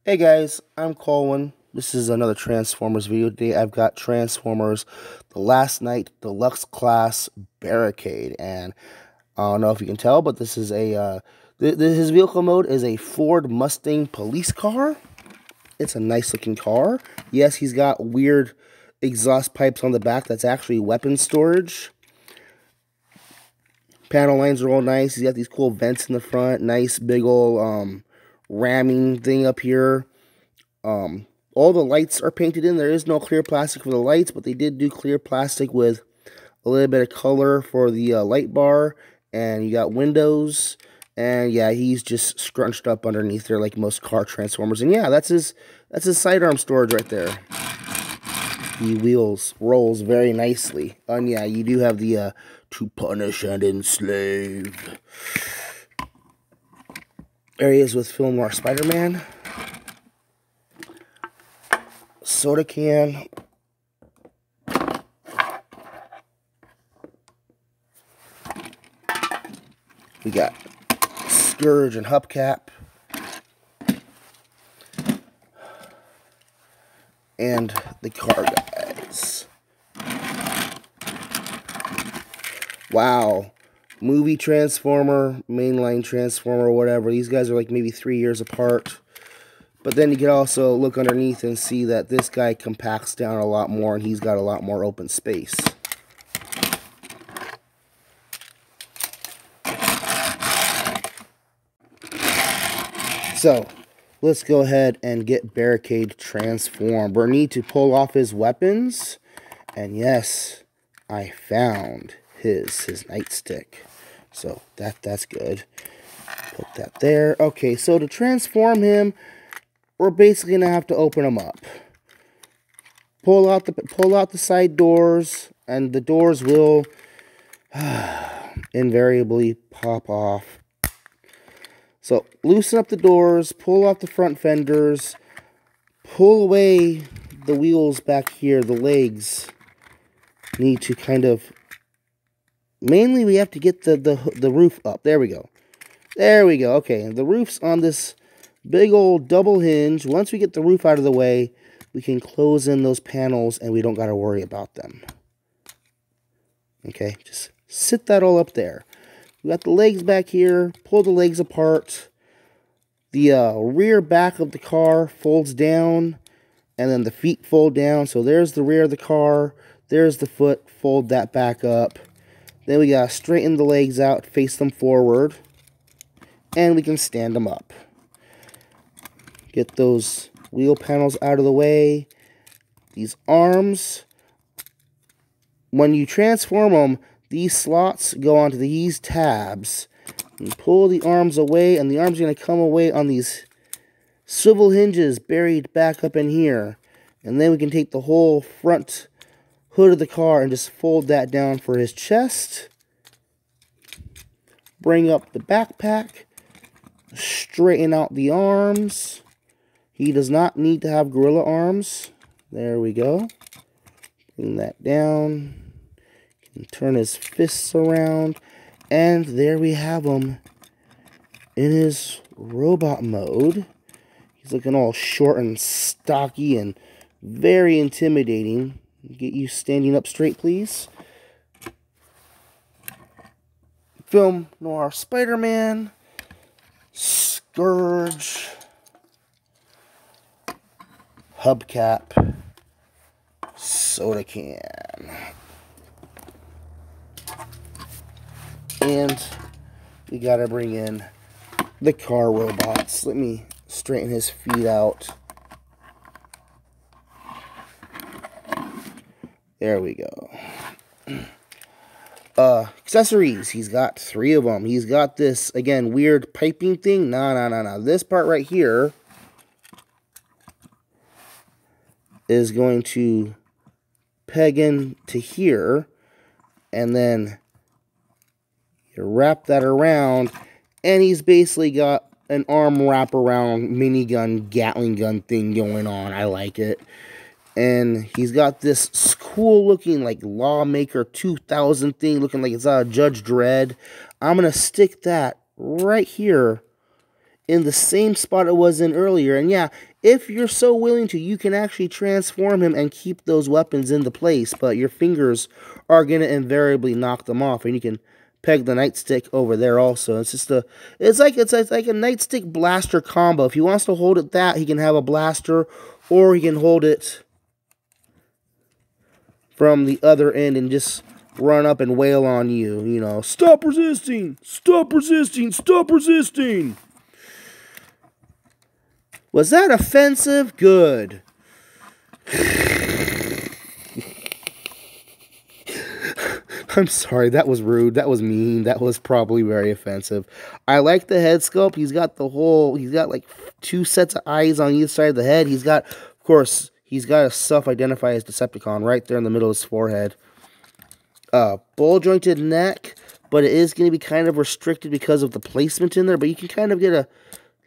Hey guys, I'm Colwen. This is another Transformers video. Today I've got Transformers The Last Night Deluxe Class Barricade. And I don't know if you can tell, but this is his vehicle mode is a Ford Mustang police car. It's a nice looking car. Yes, he's got weird exhaust pipes on the back. That's actually weapon storage. Panel lines are all nice. He's got these cool vents in the front. Nice big old ramming thing up here. All the lights are painted in. There is no clear plastic for the lights, but they did do clear plastic with a little bit of color for the light bar. And you got windows. And yeah, he's just scrunched up underneath there like most car Transformers. And yeah, that's his sidearm storage right there. The wheels rolls very nicely. And yeah, you do have the to punish and enslave. Areas with Film Noir Spider-Man. Soda can. We got Scourge and Hubcap. And the car guys. Wow. Movie Transformer, mainline Transformer, whatever. These guys are like maybe 3 years apart. But then you can also look underneath and see that this guy compacts down a lot more and he's got a lot more open space. So, let's go ahead and get Barricade transformed. We need to pull off his weapons. And yes, I found his nightstick. So, that's good. Put that there. Okay, so to transform him, we're basically going to have to open them up. Pull out the side doors, and the doors will invariably pop off. So, loosen up the doors, pull off the front fenders, pull away the wheels back here, the legs. Need to kind of, mainly we have to get the roof up. There we go. There we go. Okay, the roof's on this big old double hinge. Once we get the roof out of the way, we can close in those panels and we don't got to worry about them. Okay, just sit that all up there. We got the legs back here. Pull the legs apart. The rear back of the car folds down, and then the feet fold down. So there's the rear of the car. There's the foot. Fold that back up. Then we got to straighten the legs out, face them forward, and we can stand them up. Get those wheel panels out of the way. These arms, when you transform them, these slots go onto these tabs. You pull the arms away, and the arms are going to come away on these swivel hinges buried back up in here. And then we can take the whole front hood of the car and just fold that down for his chest. Bring up the backpack. Straighten out the arms. He does not need to have gorilla arms. There we go. Bring that down. Can turn his fists around. And there we have him in his robot mode. He's looking all short and stocky and very intimidating. Get you standing up straight, please. Film Noir Spider-Man. Scourge. Hubcap. Soda can. And we gotta bring in the car robots. Let me straighten his feet out. There we go. Accessories. He's got 3 of them. He's got this, again, weird piping thing. No. This part right here is going to peg in to here. And then you wrap that around, and he's basically got an arm wrap around minigun, Gatling gun thing going on. I like it. And he's got this cool looking like Lawmaker 2000 thing looking like it's out of Judge Dredd. I'm going to stick that right here in the same spot it was in earlier. And yeah, if you're so willing to, you can actually transform him and keep those weapons into place, but your fingers are going to invariably knock them off, and you can peg the nightstick over there also. It's just it's like a nightstick blaster combo. If he wants to hold it that, he can have a blaster, or he can hold it from the other end and just run up and wail on you, you know. Stop resisting! Stop resisting! Stop resisting! Was that offensive? Good. I'm sorry, that was rude, that was mean, that was probably very offensive. I like the head sculpt. He's got like 2 sets of eyes on either side of the head. He's got, of course, he's got a self-identify as Decepticon right there in the middle of his forehead. Ball-jointed neck, but it is going to be kind of restricted because of the placement in there, but you can kind of get a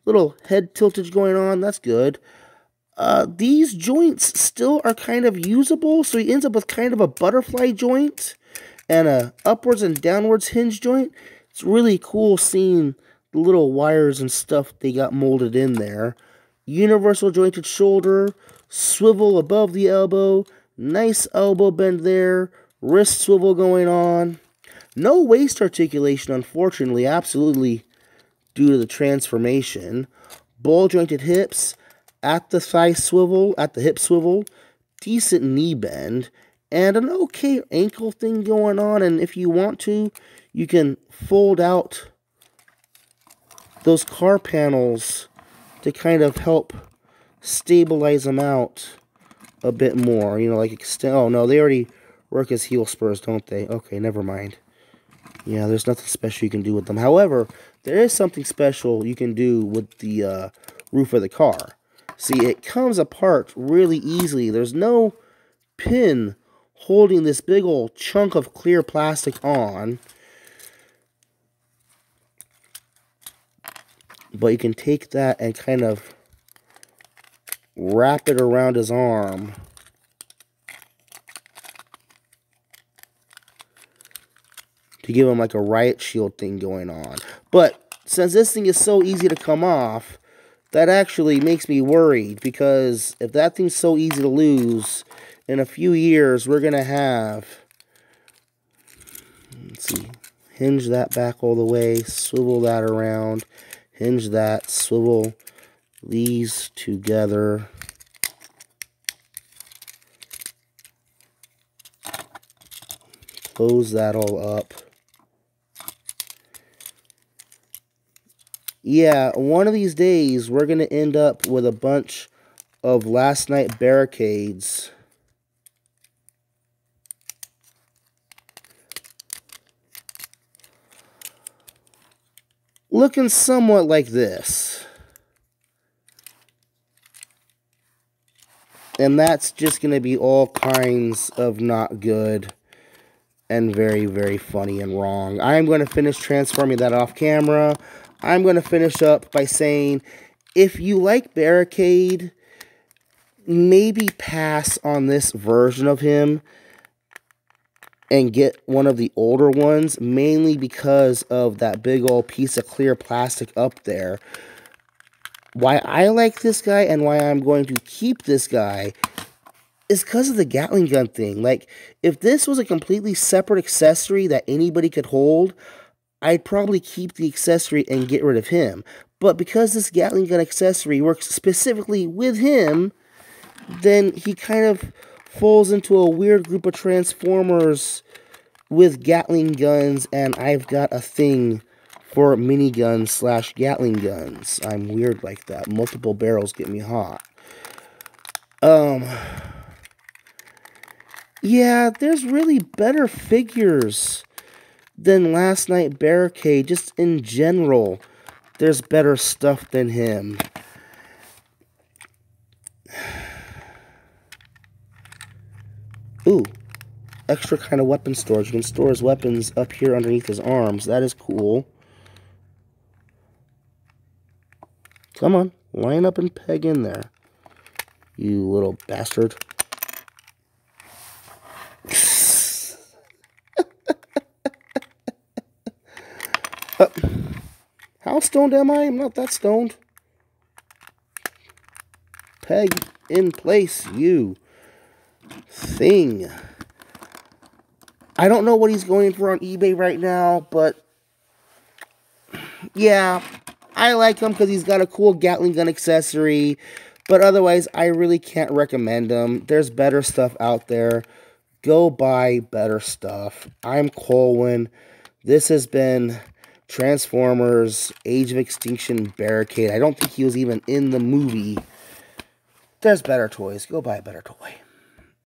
little head tiltage going on. That's good. These joints still are kind of usable, so he ends up with kind of a butterfly joint and a upwards and downwards hinge joint. It's really cool seeing the little wires and stuff they got molded in there. Universal jointed shoulder, swivel above the elbow, nice elbow bend there, wrist swivel going on. No waist articulation, unfortunately, absolutely due to the transformation. Ball jointed hips, at the thigh swivel, at the hip swivel, decent knee bend, and an okay ankle thing going on. And if you want to, you can fold out those car panels to kind of help stabilize them out a bit more. You know, like extend. Oh no, they already work as heel spurs, don't they? Okay, never mind. Yeah, there's nothing special you can do with them. However, there is something special you can do with the roof of the car. See, it comes apart really easily. There's no pin holding this big old chunk of clear plastic on. But you can take that and kind of wrap it around his arm. To give him like a riot shield thing going on. But since this thing is so easy to come off, that actually makes me worried, because if that thing's so easy to lose, in a few years we're going to have, let's see, hinge that back all the way, swivel that around, hinge that, swivel these together. Close that all up. Yeah, one of these days, we're going to end up with a bunch of Last Night barricades. Looking somewhat like this. And that's just going to be all kinds of not good and very, very funny and wrong. I'm going to finish transforming that off camera. I'm going to finish up by saying, if you like Barricade, maybe pass on this version of him and get one of the older ones, mainly because of that big old piece of clear plastic up there. Why I like this guy and why I'm going to keep this guy is because of the Gatling gun thing. Like, if this was a completely separate accessory that anybody could hold, I'd probably keep the accessory and get rid of him. But because this Gatling gun accessory works specifically with him, then he kind of falls into a weird group of Transformers with Gatling guns, and I've got a thing for miniguns / Gatling guns. I'm weird like that. Multiple barrels get me hot. Yeah, there's really better figures than Last Night Barricade. Just in general, there's better stuff than him. Ooh, extra kind of weapon storage. You can store his weapons up here underneath his arms. That is cool. Come on, line up and peg in there, you little bastard. How stoned am I? I'm not that stoned. peg in place, you thing. I don't know what he's going for on eBay right now, but yeah, I like him because he's got a cool Gatling gun accessory, but otherwise, I really can't recommend him. There's better stuff out there. Go buy better stuff. I'm Colwen. This has been Transformers Age of Extinction Barricade. I don't think he was even in the movie. There's better toys. Go buy a better toy.